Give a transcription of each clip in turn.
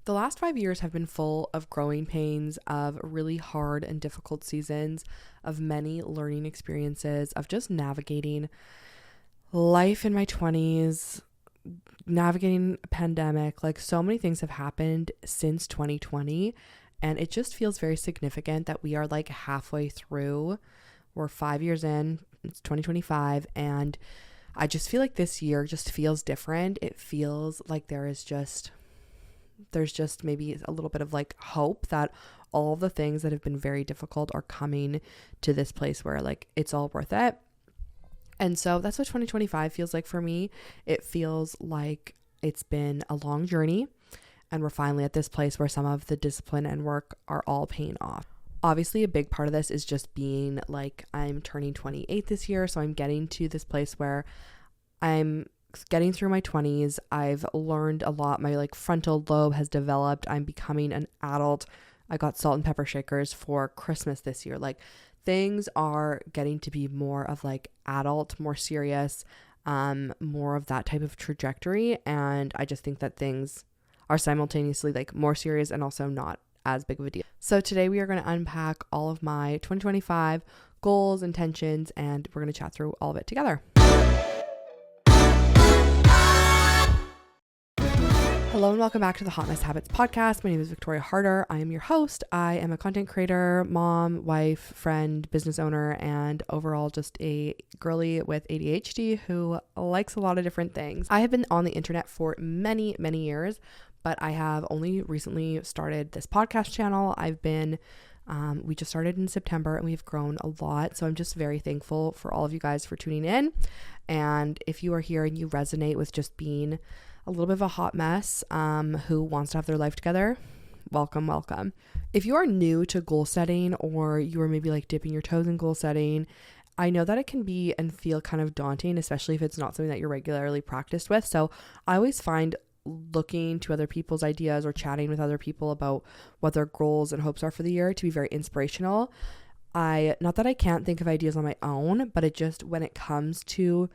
The last 5 years have been full of growing pains, of really hard and difficult seasons, of many learning experiences, of just navigating life in my 20s, navigating a pandemic. Like, so many things have happened since 2020, and it just feels very significant that we are like halfway through. We're 5 years in, it's 2025, and I just feel like this year just feels different. It feels like there's just maybe a little bit of like hope that all the things that have been very difficult are coming to this place where like it's all worth it. And so that's what 2025 feels like for me. It feels like it's been a long journey, and we're finally at this place where some of the discipline and work are all paying off. Obviously, a big part of this is just being like, I'm turning 28 this year, so I'm getting to this place where I'm getting through my 20s. I've learned a lot. My like frontal lobe has developed. I'm becoming an adult. I got salt and pepper shakers for Christmas this year. Like, things are getting to be more of like adult, more serious, more of that type of trajectory. And I just think that things are simultaneously like more serious and also not as big of a deal. So today we are going to unpack all of my 2025 goals, intentions, and we're going to chat through all of it together. Hello and welcome back to the Hot Mess Habits podcast. My name is Victoria Harder. I am your host. I am a content creator, mom, wife, friend, business owner, and overall just a girly with ADHD who likes a lot of different things. I have been on the internet for many, many years, but I have only recently started this podcast channel. We just started in September and we've grown a lot. So I'm just very thankful for all of you guys for tuning in. And if you are here and you resonate with just being a little bit of a hot mess who wants to have their life together, welcome. If you are new to goal setting, or you are maybe like dipping your toes in goal setting, I know that it can be and feel kind of daunting, especially if it's not something that you're regularly practiced with. So I always find looking to other people's ideas or chatting with other people about what their goals and hopes are for the year to be very inspirational. Not that I can't think of ideas on my own, but it just, when it comes to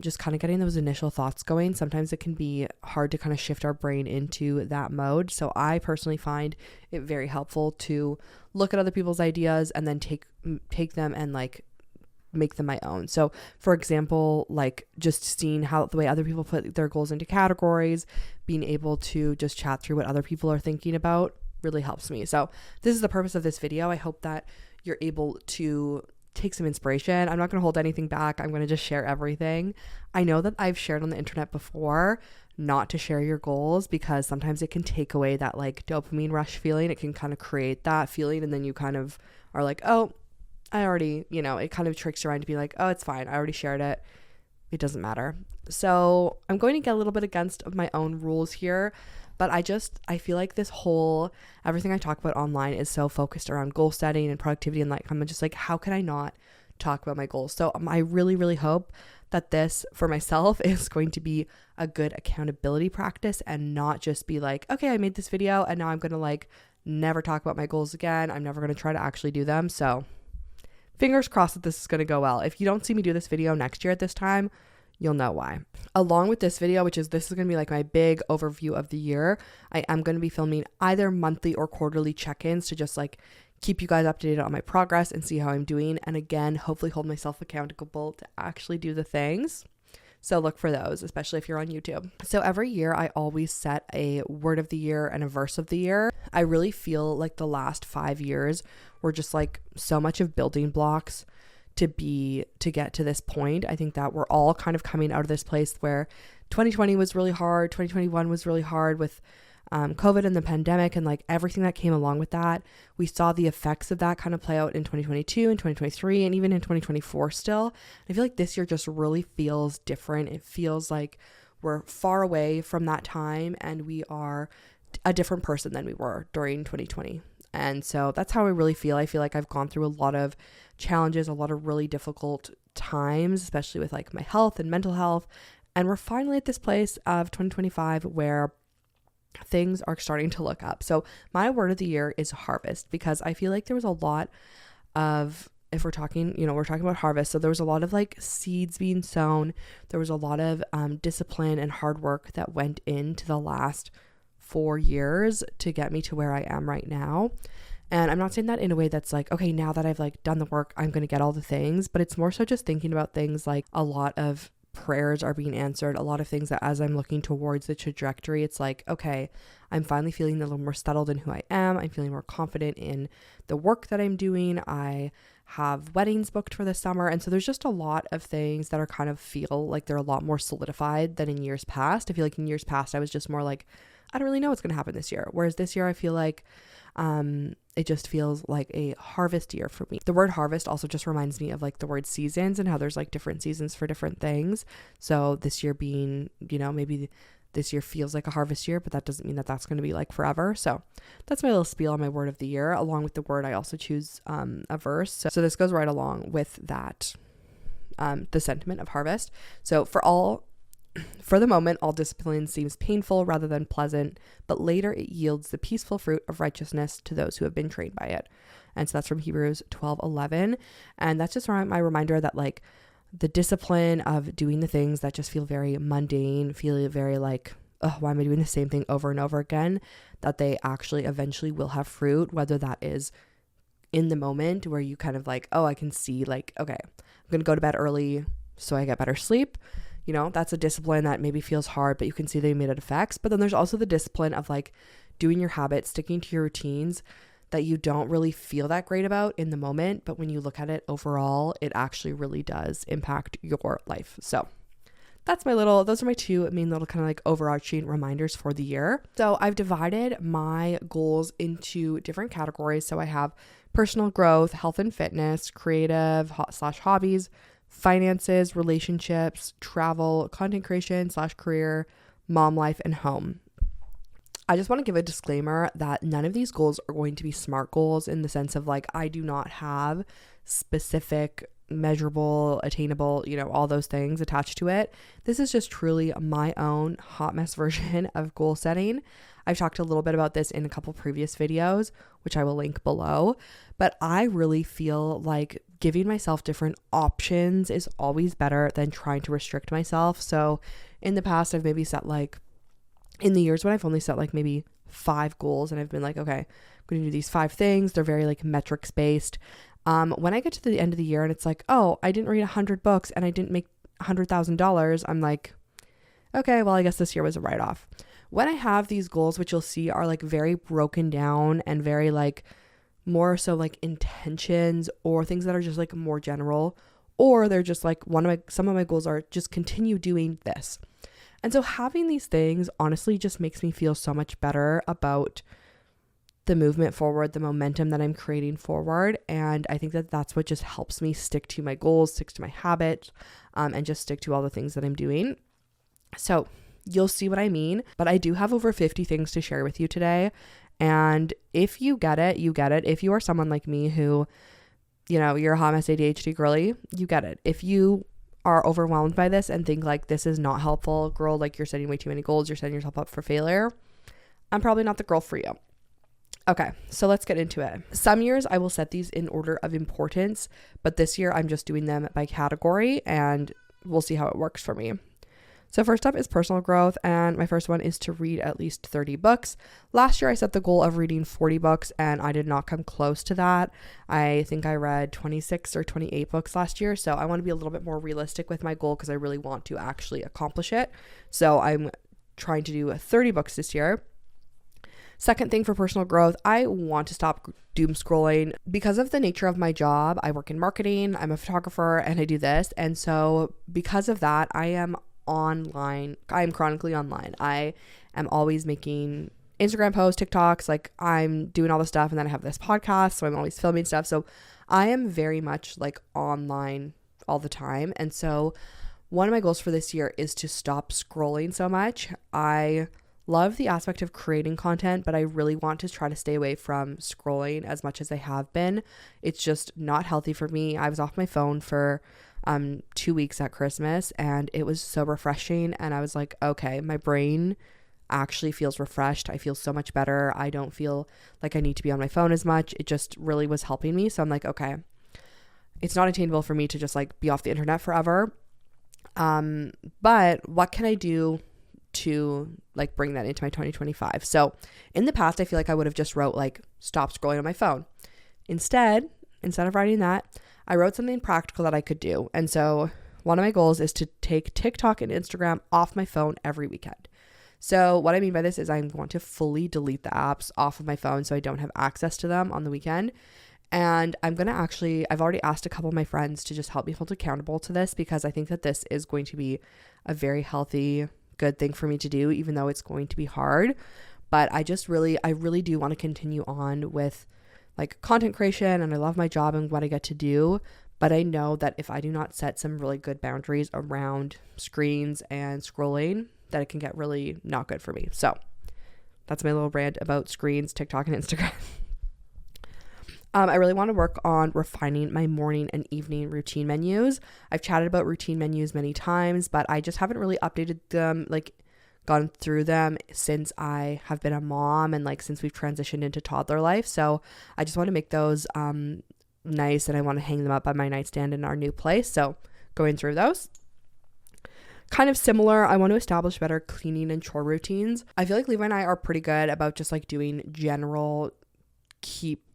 just kind of getting those initial thoughts going, sometimes it can be hard to kind of shift our brain into that mode. So I personally find it very helpful to look at other people's ideas and then take them and like make them my own. So for example, like just seeing how the way other people put their goals into categories, being able to just chat through what other people are thinking about really helps me. So this is the purpose of this video. I hope that you're able to take some inspiration. I'm not going to hold anything back. I'm going to just share everything. I know that I've shared on the internet before not to share your goals because sometimes it can take away that like dopamine rush feeling. It can kind of create that feeling, and then you kind of are like, oh, I already, it kind of tricks your mind to be like, oh, it's fine. I already shared it. It doesn't matter. So I'm going to get a little bit against my own rules here, but I feel like everything I talk about online is so focused around goal setting and productivity, and like, I'm just like, how can I not talk about my goals? So I really, really hope that this for myself is going to be a good accountability practice and not just be like, okay, I made this video and now I'm going to like never talk about my goals again. I'm never going to try to actually do them. So fingers crossed that this is going to go well. If you don't see me do this video next year at this time, you'll know why. Along with this video, this is going to be like my big overview of the year, I am going to be filming either monthly or quarterly check-ins to just like keep you guys updated on my progress and see how I'm doing. And again, hopefully hold myself accountable to actually do the things. So look for those, especially if you're on YouTube. So every year I always set a word of the year and a verse of the year. I really feel like the last 5 years were just like so much of building blocks to get to this point. I think that we're all kind of coming out of this place where 2020 was really hard. 2021 was really hard with COVID and the pandemic and like everything that came along with that. We saw the effects of that kind of play out in 2022 and 2023 and even in 2024 still. I feel like this year just really feels different. It feels like we're far away from that time and we are a different person than we were during 2020. And so that's how I really feel. I feel like I've gone through a lot of challenges, a lot of really difficult times, especially with like my health and mental health. And we're finally at this place of 2025 where things are starting to look up. So my word of the year is harvest, because I feel like there was a lot of, if we're talking, we're talking about harvest. So there was a lot of like seeds being sown. There was a lot of discipline and hard work that went into the last 4 years to get me to where I am right now. And I'm not saying that in a way that's like, okay, now that I've like done the work, I'm going to get all the things, but it's more so just thinking about things like a lot of prayers are being answered, a lot of things that as I'm looking towards the trajectory, it's like, okay, I'm finally feeling a little more settled in who I am. I'm feeling more confident in the work that I'm doing. I have weddings booked for the summer. And so there's just a lot of things that are kind of feel like they're a lot more solidified than in years past. I feel like in years past, I was just more like, I don't really know what's going to happen this year. Whereas this year, I feel like it just feels like a harvest year for me. The word harvest also just reminds me of like the word seasons and how there's like different seasons for different things. So this year being, maybe this year feels like a harvest year, but that doesn't mean that that's going to be like forever. So that's my little spiel on my word of the year. Along with the word, I also choose a verse. So this goes right along with that, the sentiment of harvest. So for the moment, all discipline seems painful rather than pleasant, but later it yields the peaceful fruit of righteousness to those who have been trained by it. And so that's from Hebrews 12:11. And that's just my reminder that like the discipline of doing the things that just feel very mundane, feel very like, oh, why am I doing the same thing over and over again? That they actually eventually will have fruit, whether that is in the moment where you kind of like, oh, I can see like, okay, I'm going to go to bed early so I get better sleep. That's a discipline that maybe feels hard, but you can see the immediate effects. But then there's also the discipline of like doing your habits, sticking to your routines that you don't really feel that great about in the moment. But when you look at it overall, it actually really does impact your life. So those are my two main little kind of like overarching reminders for the year. So I've divided my goals into different categories. So I have personal growth, health and fitness, creative / hobbies, finances, relationships, travel, content creation / career, mom life, and home. I just want to give a disclaimer that none of these goals are going to be SMART goals in the sense of like, I do not have specific, measurable, attainable, all those things attached to it. This is just truly my own hot mess version of goal setting. I've talked a little bit about this in a couple previous videos, which I will link below, but I really feel like giving myself different options is always better than trying to restrict myself. So in the past, I've maybe set like, in the years when I've only set like maybe 5 goals and I've been like, okay, I'm going to do these 5 things. They're very like metrics based. When I get to the end of the year and it's like, oh, I didn't read 100 books and I didn't make $100,000. I'm like, okay, well, I guess this year was a write-off. When I have these goals, which you'll see are like very broken down and very like more so like intentions or things that are just like more general, or they're just like some of my goals are just continue doing this. And so having these things honestly just makes me feel so much better about the movement forward, the momentum that I'm creating forward. And I think that that's what just helps me stick to my goals, stick to my habits, and just stick to all the things that I'm doing. So you'll see what I mean, but I do have over 50 things to share with you today. And if you get it, you get it. If you are someone like me who, you're a hot mess ADHD girly, you get it. If you are overwhelmed by this and think like this is not helpful, girl, like you're setting way too many goals, you're setting yourself up for failure, I'm probably not the girl for you. Okay, so let's get into it. Some years I will set these in order of importance, but this year I'm just doing them by category and we'll see how it works for me. So first up is personal growth, and my first one is to read at least 30 books. Last year I set the goal of reading 40 books and I did not come close to that. I think I read 26 or 28 books last year, so I want to be a little bit more realistic with my goal because I really want to actually accomplish it. So I'm trying to do 30 books this year. Second thing for personal growth, I want to stop doom scrolling. Because of the nature of my job, I work in marketing, I'm a photographer, and I do this. And so because of that, I am online. I am chronically online. I am always making Instagram posts, TikToks, like I'm doing all the stuff. And then I have this podcast, so I'm always filming stuff. So I am very much like online all the time. And so one of my goals for this year is to stop scrolling so much. I love the aspect of creating content, but I really want to try to stay away from scrolling as much as I have been. It's just not healthy for me. I was off my phone for 2 weeks at Christmas and it was so refreshing. And I was like, okay, my brain actually feels refreshed. I feel so much better. I don't feel like I need to be on my phone as much. It just really was helping me. So I'm like, okay, it's not attainable for me to just like be off the internet forever. But what can I do to like bring that into my 2025. So in the past, I feel like I would have just wrote like stop scrolling on my phone. Instead of writing that, I wrote something practical that I could do. And so one of my goals is to take TikTok and Instagram off my phone every weekend. So what I mean by this is I want to fully delete the apps off of my phone so I don't have access to them on the weekend. And I've already asked a couple of my friends to just help me hold accountable to this, because I think that this is going to be a very healthy, good thing for me to do, even though it's going to be hard. But I really do want to continue on with like content creation, and I love my job and what I get to do. But I know that if I do not set some really good boundaries around screens and scrolling, that it can get really not good for me. So that's my little rant about screens, TikTok, and Instagram. I really want to work on refining my morning and evening routine menus. I've chatted about routine menus many times, but I just haven't really updated them, like gone through them since I have been a mom and like since we've transitioned into toddler life. So I just want to make those nice, and I want to hang them up on my nightstand in our new place. So going through those. Kind of similar, I want to establish better cleaning and chore routines. I feel like Levi and I are pretty good about just like doing general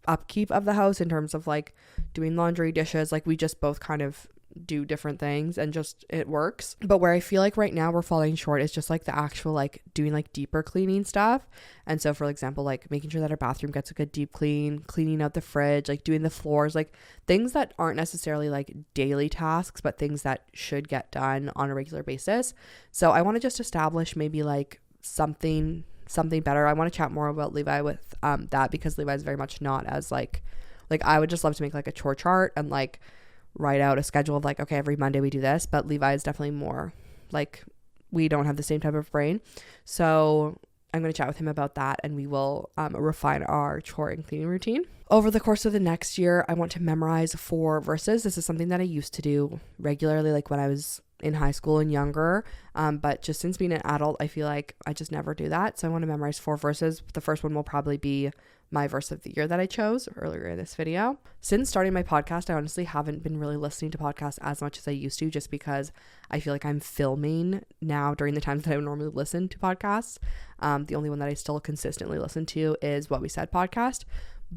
upkeep of the house in terms of like doing laundry, dishes. Like we just both kind of do different things and just it works. But where I feel like right now we're falling short is just like the actual like doing like deeper cleaning stuff. And so for example, like making sure that our bathroom gets a good deep clean, cleaning out the fridge, like doing the floors, like things that aren't necessarily like daily tasks, but things that should get done on a regular basis. So I want to just establish maybe like something better. I want to chat more about Levi with that, because Levi is very much not as like I would just love to make like a chore chart and like write out a schedule of like, okay, every Monday we do this, but Levi is definitely more like, we don't have the same type of brain. So I'm going to chat with him about that, and we will refine our chore and cleaning routine. Over the course of the next year, I want to memorize 4 verses. This is something that I used to do regularly, like when I was in high school and younger. But just since being an adult, I feel like I just never do that. So I want to memorize 4 verses. The first one will probably be my verse of the year that I chose earlier in this video. Since starting my podcast, I honestly haven't been really listening to podcasts as much as I used to, just because I feel like I'm filming now during the times that I would normally listen to podcasts. The only one that I still consistently listen to is What We Said podcast.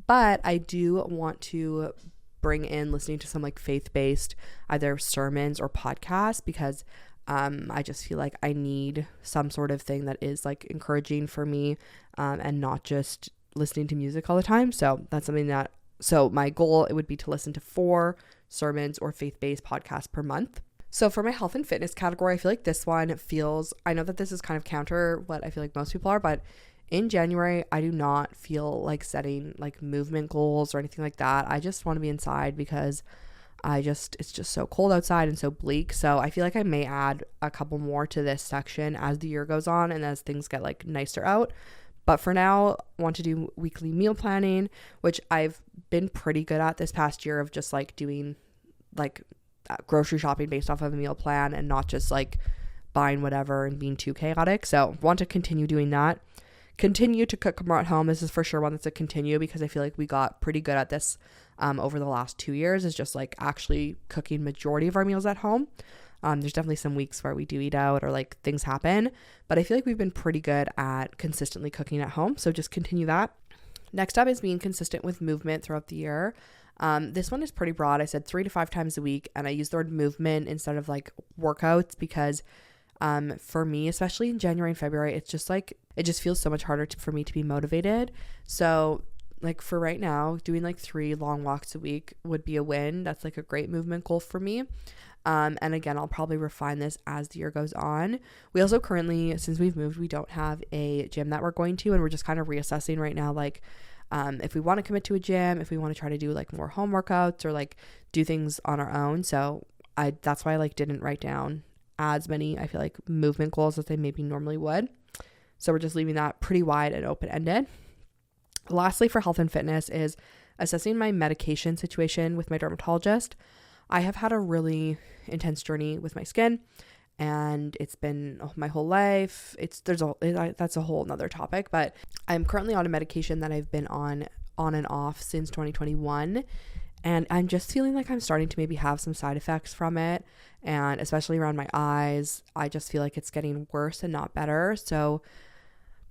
But I do want to bring in listening to some like faith-based either sermons or podcasts, because I just feel like I need some sort of thing that is like encouraging for me, and not just listening to music all the time. So that's something that, so my goal, it would be to listen to 4 sermons or faith-based podcasts per month. So for my health and fitness category, I feel like this one feels, I know that this is kind of counter what I feel like most people are, but in January, I do not feel like setting like movement goals or anything like that. I just want to be inside because it's just so cold outside and so bleak. So I feel like I may add a couple more to this section as the year goes on and as things get like nicer out. But for now, I want to do weekly meal planning, which I've been pretty good at this past year, of just like doing like grocery shopping based off of a meal plan and not just like buying whatever and being too chaotic. So want to continue doing that. Continue to cook more at home. This is for sure one that's a continue, because I feel like we got pretty good at this over the last 2 years, is just like actually cooking majority of our meals at home. There's definitely some weeks where we do eat out or like things happen, but I feel like we've been pretty good at consistently cooking at home. So just continue that. Next up is being consistent with movement throughout the year. This one is pretty broad. I said 3 to 5 times a week, and I use the word movement instead of like workouts, because for me, especially in January and February, it's just like, it just feels so much harder for me to be motivated. So like for right now, doing like 3 long walks a week would be a win. That's like a great movement goal for me. And again, I'll probably refine this as the year goes on. We also currently, since we've moved, we don't have a gym that we're going to, and we're just kind of reassessing right now, like if we want to commit to a gym, if we want to try to do like more home workouts or like do things on our own. So that's why I like didn't write down as many, I feel like, movement goals as I maybe normally would. So we're just leaving that pretty wide and open-ended. Lastly, for health and fitness is assessing my medication situation with my dermatologist. I have had a really intense journey with my skin, and it's been my whole life. That's a whole nother topic, but I'm currently on a medication that I've been on and off since 2021. And I'm just feeling like I'm starting to maybe have some side effects from it. And especially around my eyes, I just feel like it's getting worse and not better. So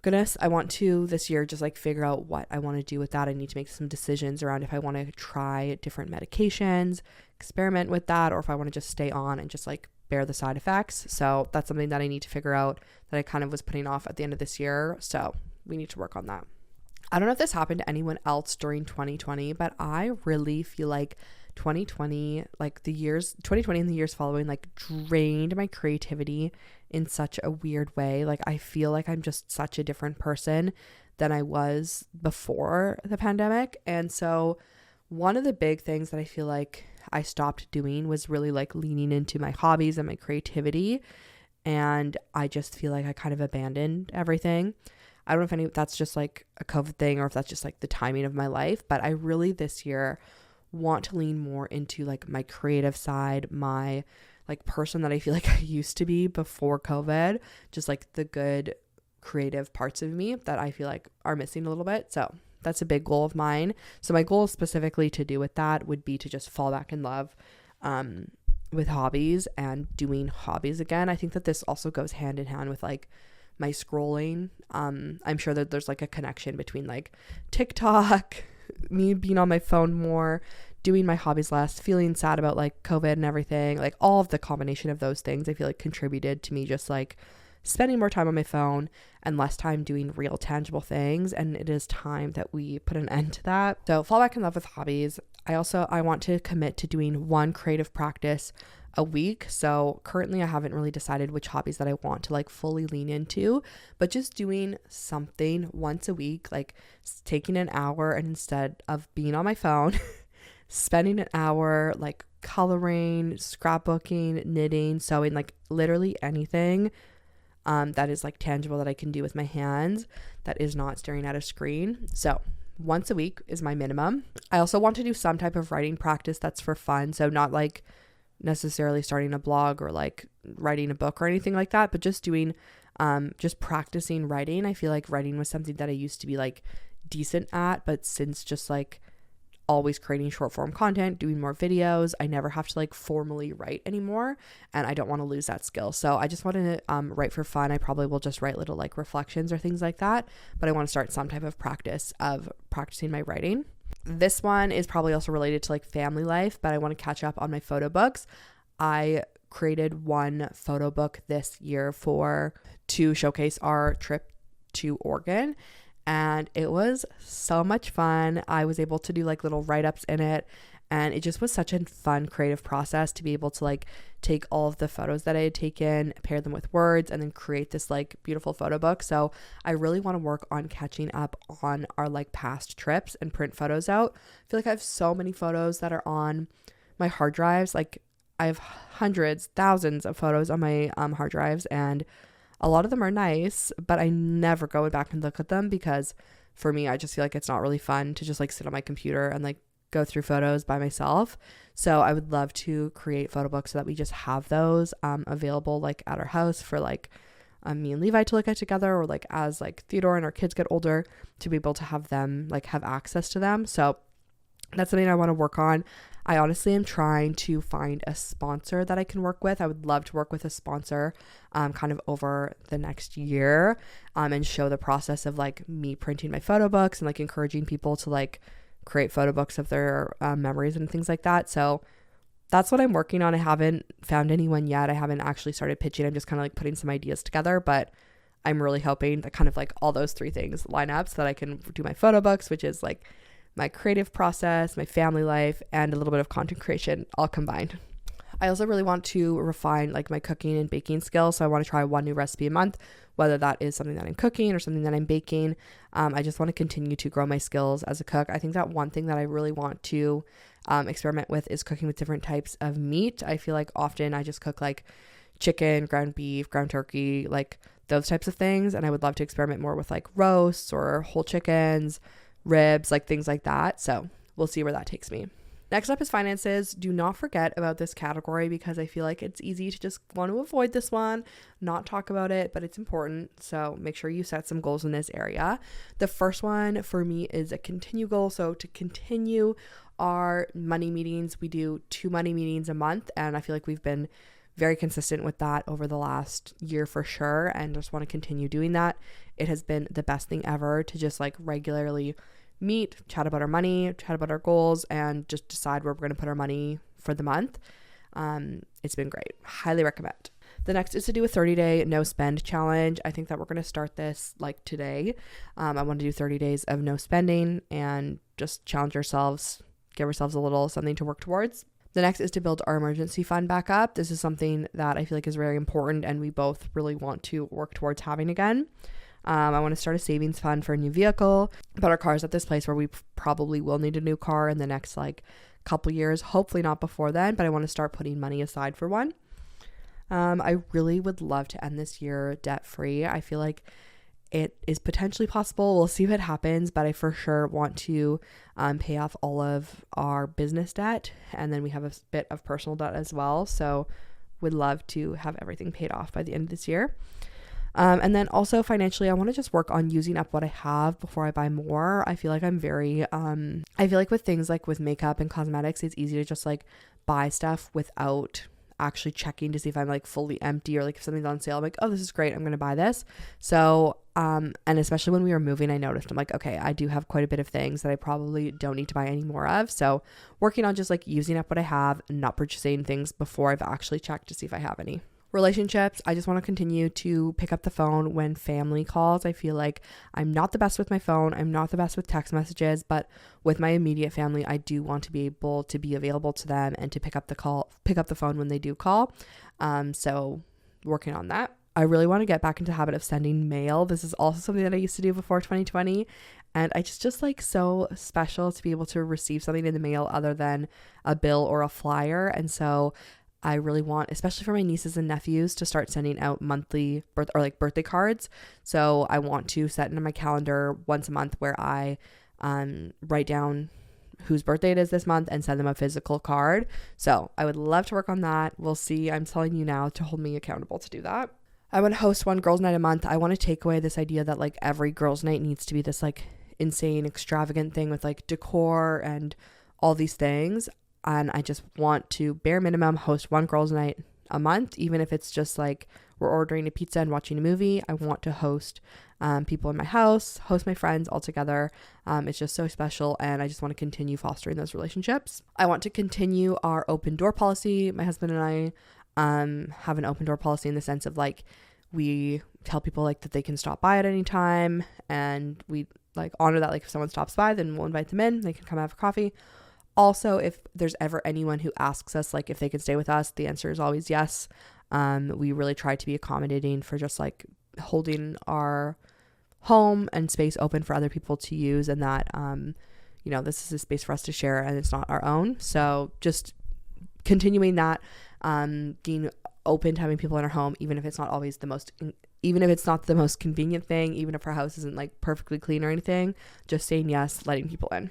goodness, I want to this year just like figure out what I want to do with that. I need to make some decisions around if I want to try different medications, experiment with that, or if I want to just stay on and just like bear the side effects. So that's something that I need to figure out that I kind of was putting off at the end of this year. So we need to work on that. I don't know if this happened to anyone else during 2020, but I really feel like 2020, like 2020 and the years following, like drained my creativity in such a weird way. Like I feel like I'm just such a different person than I was before the pandemic. And so one of the big things that I feel like I stopped doing was really like leaning into my hobbies and my creativity. And I just feel like I kind of abandoned everything. I don't know if that's just like a COVID thing or if that's just like the timing of my life, but I really this year want to lean more into like my creative side, my like person that I feel like I used to be before COVID, just like the good creative parts of me that I feel like are missing a little bit. So that's a big goal of mine. So my goal specifically to do with that would be to just fall back in love with hobbies and doing hobbies again. I think that this also goes hand in hand with like my scrolling. I'm sure that there's like a connection between like TikTok, me being on my phone more, doing my hobbies less, feeling sad about like COVID and everything, like all of the combination of those things I feel like contributed to me just like spending more time on my phone and less time doing real tangible things. And it is time that we put an end to that. So fall back in love with hobbies. I want to commit to doing one creative practice a week. So currently I haven't really decided which hobbies that I want to like fully lean into, but just doing something once a week, like taking an hour and instead of being on my phone, spending an hour like coloring, scrapbooking, knitting, sewing, like literally anything that is like tangible that I can do with my hands that is not staring at a screen. So once a week is my minimum. I also want to do some type of writing practice that's for fun. So not like necessarily starting a blog or like writing a book or anything like that, but just doing just practicing writing. I feel like writing was something that I used to be like decent at, but since just like always creating short form content, doing more videos, I never have to like formally write anymore, and I don't want to lose that skill. So I just want to write for fun. I probably will just write little like reflections or things like that, but I want to start some type of practice of practicing my writing. This one is probably also related to like family life, but I want to catch up on my photo books. I created one photo book this year to showcase our trip to Oregon, and it was so much fun. I was able to do like little write-ups in it, and it just was such a fun creative process to be able to like take all of the photos that I had taken, pair them with words, and then create this like beautiful photo book. So I really want to work on catching up on our like past trips and print photos out. I feel like I have so many photos that are on my hard drives. Like I have hundreds, thousands of photos on my hard drives, and a lot of them are nice, but I never go back and look at them because for me, I just feel like it's not really fun to just like sit on my computer and like go through photos by myself. So I would love to create photo books so that we just have those available like at our house for like me and Levi to look at together, or like as like Theodore and our kids get older to be able to have them like have access to them. So that's something I want to work on. I honestly am trying to find a sponsor that I can work with. I would love to work with a sponsor kind of over the next year and show the process of like me printing my photo books and like encouraging people to like create photo books of their memories and things like that. So that's what I'm working on. I haven't found anyone yet. I haven't actually started pitching. I'm just kind of like putting some ideas together, but I'm really hoping that kind of like all those three things line up so that I can do my photo books, which is like my creative process, my family life, and a little bit of content creation all combined. I also really want to refine like my cooking and baking skills. So I want to try one new recipe a month, whether that is something that I'm cooking or something that I'm baking. I just want to continue to grow my skills as a cook. I think that one thing that I really want to experiment with is cooking with different types of meat. I feel like often I just cook like chicken, ground beef, ground turkey, like those types of things. And I would love to experiment more with like roasts or whole chickens, ribs, like things like that. So we'll see where that takes me. Next up is finances. Do not forget about this category because I feel like it's easy to just want to avoid this one, not talk about it, but it's important. So make sure you set some goals in this area. The first one for me is a continue goal. So to continue our money meetings. We do 2 money meetings a month, and I feel like we've been very consistent with that over the last year for sure, and just want to continue doing that. It has been the best thing ever to just like regularly meet, chat about our money, chat about our goals, and just decide where we're going to put our money for the month. It's been great. Highly recommend. The next is to do a 30-day no spend challenge. I think that we're going to start this like today. I want to do 30 days of no spending and just challenge ourselves, give ourselves a little something to work towards. The next is to build our emergency fund back up. This is something that I feel like is very important and we both really want to work towards having again. I want to start a savings fund for a new vehicle, but our car is at this place where we probably will need a new car in the next like couple years, hopefully not before then, but I want to start putting money aside for one. I really would love to end this year debt free. I feel like it is potentially possible. We'll see what happens, but I for sure want to pay off all of our business debt, and then we have a bit of personal debt as well. So would love to have everything paid off by the end of this year. And then also financially, I want to just work on using up what I have before I buy more. I feel like I'm very, I feel like with things like with makeup and cosmetics, it's easy to just like buy stuff without actually checking to see if I'm like fully empty, or like if something's on sale, I'm like, oh, this is great, I'm going to buy this. So, and especially when we were moving, I noticed, I'm like, okay, I do have quite a bit of things that I probably don't need to buy any more of. So working on just like using up what I have and not purchasing things before I've actually checked to see if I have any. Relationships, I just want to continue to pick up the phone when family calls. I feel like I'm not the best with my phone. I'm not the best with text messages, but with my immediate family, I do want to be able to be available to them and to pick up the phone when they do call. So working on that. I really want to get back into the habit of sending mail. This is also something that I used to do before 2020. And I just like so special to be able to receive something in the mail other than a bill or a flyer. And so I really want, especially for my nieces and nephews, to start sending out monthly birthday cards. So I want to set into my calendar once a month where I write down whose birthday it is this month and send them a physical card. So I would love to work on that. We'll see. I'm telling you now to hold me accountable to do that. I want to host one girls' night a month. I want to take away this idea that like every girls' night needs to be this like insane, extravagant thing with like decor and all these things. And I just want to bare minimum host one girls' night a month, even if it's just like we're ordering a pizza and watching a movie. I want to host people in my house, host my friends all together. It's just so special, and I just want to continue fostering those relationships. I want to continue our open door policy. My husband and I have an open door policy in the sense of like we tell people like that they can stop by at any time, and we like honor that. Like if someone stops by, then we'll invite them in. They can come have coffee. Also, if there's ever anyone who asks us like if they can stay with us, the answer is always yes. We really try to be accommodating for just like holding our home and space open for other people to use, and that this is a space for us to share and it's not our own. So just continuing that, being open to having people in our home, even if it's not always even if it's not the most convenient thing, even if our house isn't like perfectly clean or anything, just saying yes, letting people in.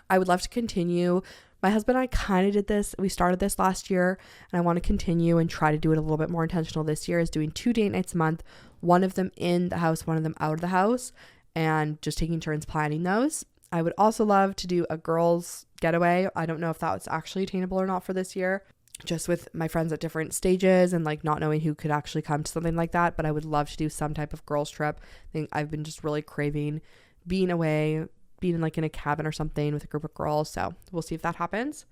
I would love to continue. My husband and I kind of did this. We started this last year, and I want to continue and try to do it a little bit more intentional this year, is doing 2 date nights a month, one of them in the house, one of them out of the house, and just taking turns planning those. I would also love to do a girls getaway. I don't know if that's actually attainable or not for this year, just with my friends at different stages and like not knowing who could actually come to something like that. But I would love to do some type of girls trip. I think I've been just really craving being away, being like in a cabin or something with a group of girls. So we'll see if that happens.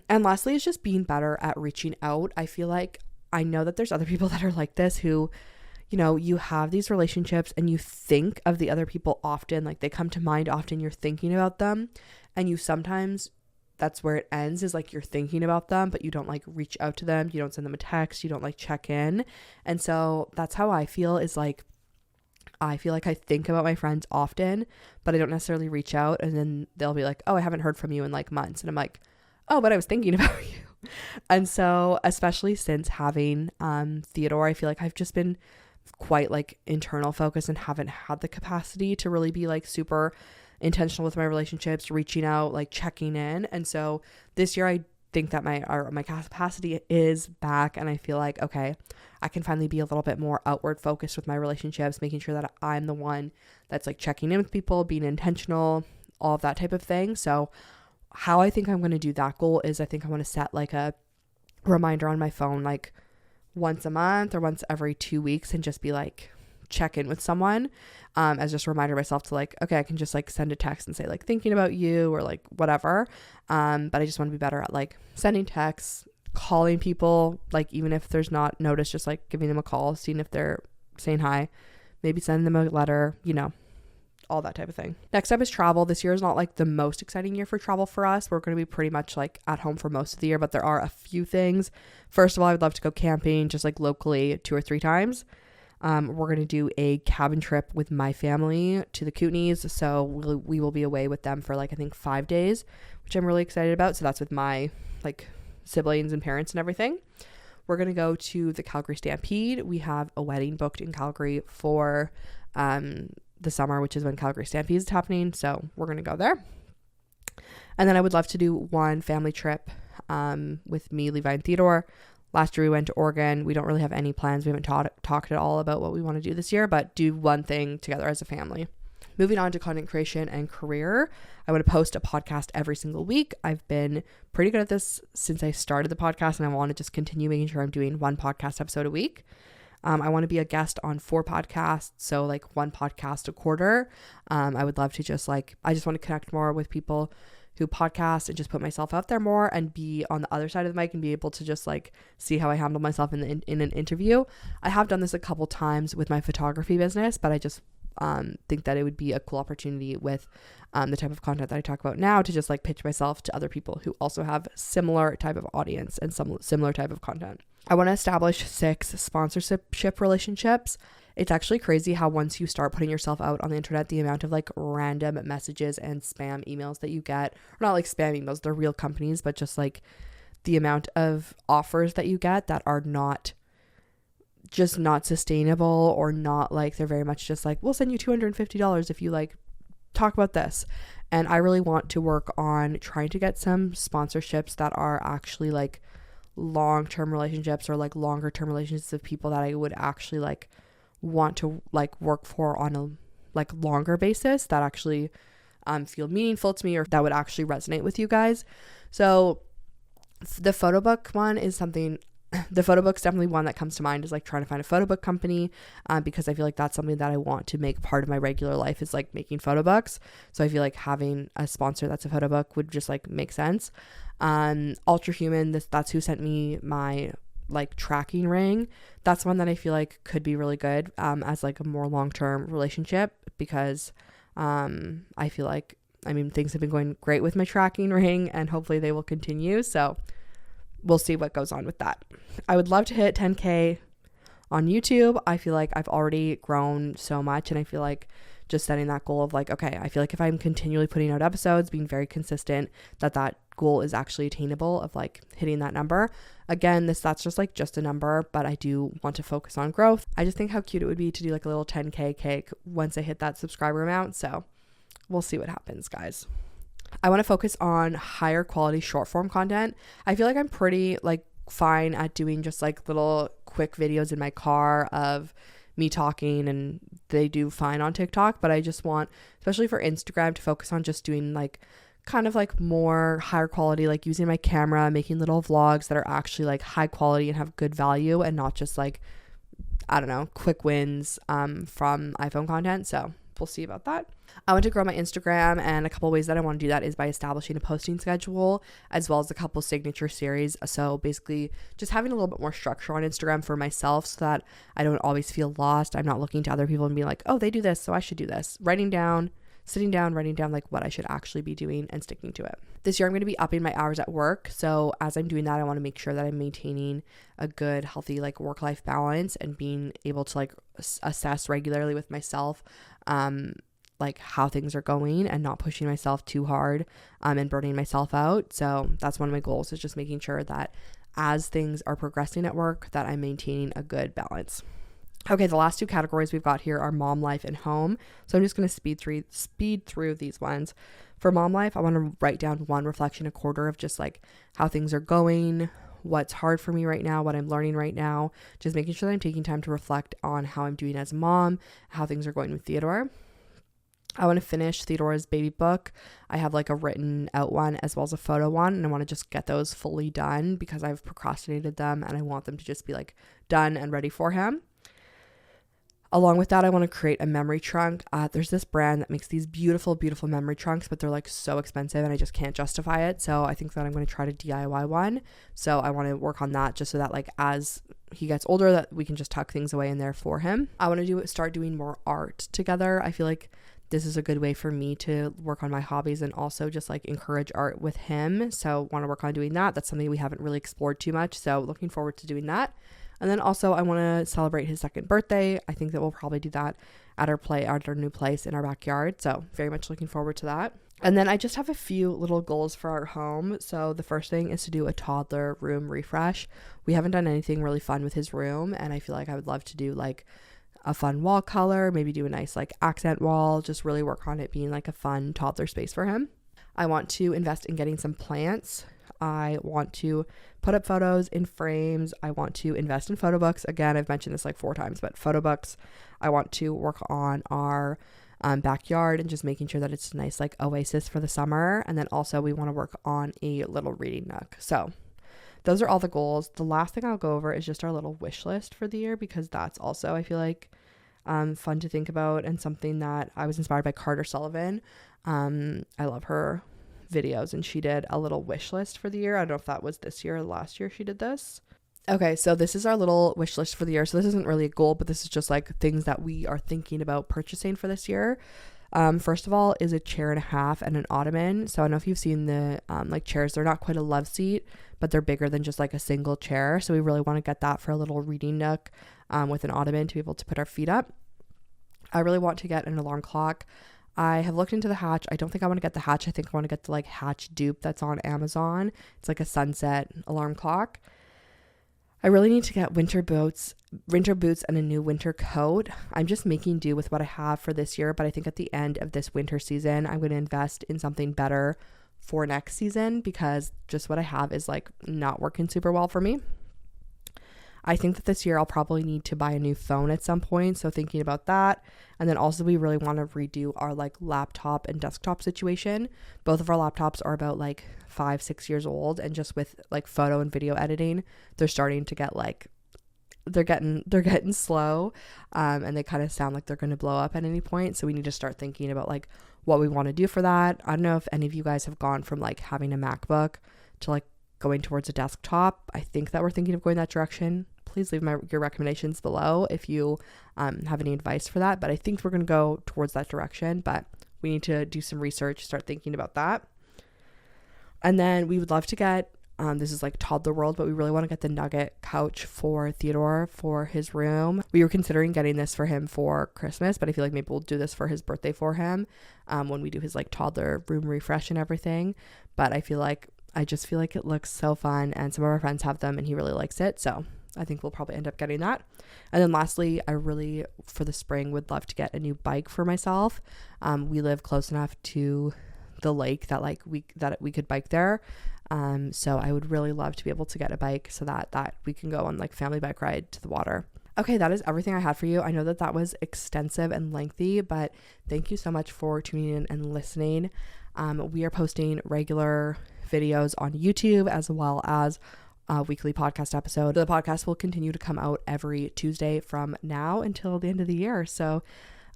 And lastly is just being better at reaching out. I feel like I know that there's other people that are like this who, you have these relationships and you think of the other people often, like they come to mind often, you're thinking about them, and you sometimes, that's where it ends, is like you're thinking about them, but you don't like reach out to them. You don't send them a text. You don't like check in. And so that's how I feel, is like, I feel like I think about my friends often, but I don't necessarily reach out. And then they'll be like, oh, I haven't heard from you in like months. And I'm like, oh, but I was thinking about you. And so especially since having Theodore, I feel like I've just been quite like internal focused and haven't had the capacity to really be like super intentional with my relationships, reaching out, like checking in. And so this year I think that my capacity is back, and I feel like, okay, I can finally be a little bit more outward focused with my relationships, making sure that I'm the one that's like checking in with people, being intentional, all of that type of thing. So how I think I'm going to do that goal is I think I want to set like a reminder on my phone, like once a month or once every 2 weeks, and just be like, check in with someone, as just a reminder myself to like, okay, I can just like send a text and say like thinking about you or like whatever. But I just want to be better at like sending texts, calling people, like even if there's not notice, just like giving them a call, seeing if they're saying hi, maybe sending them a letter, all that type of thing. Next up is travel. This year is not like the most exciting year for travel for us. We're going to be pretty much like at home for most of the year, but there are a few things. First of all, I would love to go camping just like locally 2 or 3 times. We're going to do a cabin trip with my family to the Kootenays. So we will be away with them for like, I think 5 days, which I'm really excited about. So that's with my like siblings and parents and everything. We're going to go to the Calgary Stampede. We have a wedding booked in Calgary for the summer, which is when Calgary Stampede is happening. So we're going to go there. And then I would love to do one family trip with me, Levi, and Theodore. Last year we went to Oregon. We don't really have any plans. We haven't talked at all about what we want to do this year, but do one thing together as a family. Moving on to content creation and career, I want to post a podcast every single week. I've been pretty good at this since I started the podcast, and I want to just continue making sure I'm doing one podcast episode a week. I want to be a guest on 4 podcasts, so like 1 podcast a quarter. I would love to just I just want to connect more with people who podcast and just put myself out there more and be on the other side of the mic and be able to just like see how I handle myself in an interview. I have done this a couple times with my photography business, but I just think that it would be a cool opportunity with the type of content that I talk about now to just like pitch myself to other people who also have similar type of audience and some similar type of content. I want to establish 6 sponsorship relationships. It's actually crazy how once you start putting yourself out on the internet, the amount of like random messages and spam emails that you get, or not like spam emails, they're real companies, but just like the amount of offers that you get that are not sustainable, or not like, they're very much just like, we'll send you $250 if you like talk about this. And I really want to work on trying to get some sponsorships that are actually like long-term relationships, or like longer term relationships of people that I would actually like want to like work for on a like longer basis, that actually feel meaningful to me, or that would actually resonate with you guys. So the photo book one is something, the photo book's definitely one that comes to mind, is like trying to find a photo book company, because I feel like that's something that I want to make part of my regular life, is like making photo books. So I feel like having a sponsor that's a photo book would just like make sense. Ultra Human, that's who sent me my like tracking ring. That's one that I feel like could be really good as like a more long-term relationship, because I feel like, I mean, things have been going great with my tracking ring, and hopefully they will continue. So we'll see what goes on with that. I would love to hit 10K on YouTube. I feel like I've already grown so much, and I feel like just setting that goal of like, okay, I feel like if I'm continually putting out episodes, being very consistent, that goal is actually attainable, of like hitting that number. Again, that's just a number, but I do want to focus on growth. I just think how cute it would be to do like a little 10K cake once I hit that subscriber amount. So we'll see what happens, guys. I want to focus on higher quality short form content. I feel like I'm pretty like fine at doing just like little quick videos in my car of me talking, and they do fine on TikTok, but I just want, especially for Instagram, to focus on just doing like kind of like more higher quality, like using my camera, making little vlogs that are actually like high quality and have good value, and not just like, I don't know, quick wins from iPhone content. So we'll see about that. I want to grow my Instagram, and a couple ways that I want to do that is by establishing a posting schedule, as well as a couple signature series. So basically just having a little bit more structure on Instagram for myself, so that I don't always feel lost. I'm not looking to other people and being like, oh, they do this, so I should do this. Sitting down, writing down like what I should actually be doing and sticking to it. This year I'm going to be upping my hours at work. So as I'm doing that, I want to make sure that I'm maintaining a good, healthy like work-life balance, and being able to like assess regularly with myself like how things are going, and not pushing myself too hard and burning myself out. So that's one of my goals, is just making sure that as things are progressing at work, that I'm maintaining a good balance. Okay, the last 2 categories we've got here are mom life and home. So I'm just going to speed through these ones. For mom life, I want to write down 1 reflection a quarter of just like how things are going, what's hard for me right now, what I'm learning right now, just making sure that I'm taking time to reflect on how I'm doing as a mom, how things are going with Theodore. I want to finish Theodore's baby book. I have like a written out one as well as a photo one, and I want to just get those fully done because I've procrastinated them and I want them to just be like done and ready for him. Along with that, I want to create a memory trunk. There's this brand that makes these beautiful, beautiful memory trunks, but they're like so expensive and I just can't justify it. So I think that I'm going to try to DIY one. So I want to work on that just so that like as he gets older that we can just tuck things away in there for him. I want to start doing more art together. I feel like this is a good way for me to work on my hobbies and also just like encourage art with him. So want to work on doing that. That's something we haven't really explored too much. So looking forward to doing that. And then also I want to celebrate his second birthday. I think that we'll probably do that at our new place in our backyard. So very much looking forward to that. And then I just have a few little goals for our home. So the first thing is to do a toddler room refresh. We haven't done anything really fun with his room, and I feel like I would love to do like a fun wall color, maybe do a nice like accent wall, just really work on it being like a fun toddler space for him. I want to invest in getting some plants. I want to put up photos in frames. I want to invest in photo books. Again, I've mentioned this like 4 times, but photo books. I want to work on our backyard and just making sure that it's a nice like oasis for the summer. And then also we want to work on a little reading nook. So those are all the goals. The last thing I'll go over is just our little wish list for the year, because that's also, I feel like, fun to think about and something that I was inspired by Carter Sullivan. I love her videos, and she did a little wish list for the year. I don't know if that was this year or last year she did this. Okay, so this is our little wish list for the year. So this isn't really a goal, but this is just like things that we are thinking about purchasing for this year. First of all is a chair and a half and an ottoman. So I don't know if you've seen the like chairs. They're not quite a love seat, but they're bigger than just like a single chair. So we really want to get that for a little reading nook with an ottoman to be able to put our feet up. I really want to get an alarm clock. I have looked into the Hatch. I don't think I want to get the Hatch. I think I want to get the like Hatch dupe that's on Amazon. It's like a sunset alarm clock. I really need to get winter boots and a new winter coat. I'm just making do with what I have for this year, but I think at the end of this winter season, I'm going to invest in something better for next season because just what I have is like not working super well for me. I think that this year I'll probably need to buy a new phone at some point. So thinking about that. And then also we really want to redo our like laptop and desktop situation. Both of our laptops are about like 5-6 years old. And just with like photo and video editing, they're starting to get like, they're getting slow. And they kind of sound like they're going to blow up at any point. So we need to start thinking about like what we want to do for that. I don't know if any of you guys have gone from like having a MacBook to like going towards a desktop. I think that we're thinking of going that direction. Please leave your recommendations below if you have any advice for that. But I think we're going to go towards that direction. But we need to do some research, start thinking about that. And then we would love to get, this is like toddler world, but we really want to get the nugget couch for Theodore for his room. We were considering getting this for him for Christmas, but I feel like maybe we'll do this for his birthday for him when we do his like toddler room refresh and everything. But I just feel like it looks so fun, and some of our friends have them and he really likes it. So I think we'll probably end up getting that. And then lastly, I really, for the spring, would love to get a new bike for myself. We live close enough to the lake that we could bike there. So I would really love to be able to get a bike so that we can go on like family bike ride to the water. Okay, that is everything I had for you. I know that was extensive and lengthy, but thank you so much for tuning in and listening. We are posting regular videos on YouTube as well as a weekly podcast episode. The podcast will continue to come out every Tuesday from now until the end of the year. So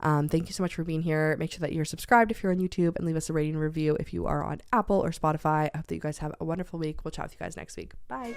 thank you so much for being here. Make sure that you're subscribed if you're on YouTube, and leave us a rating and review if you are on Apple or Spotify. I hope that you guys have a wonderful week. We'll chat with you guys next week. Bye.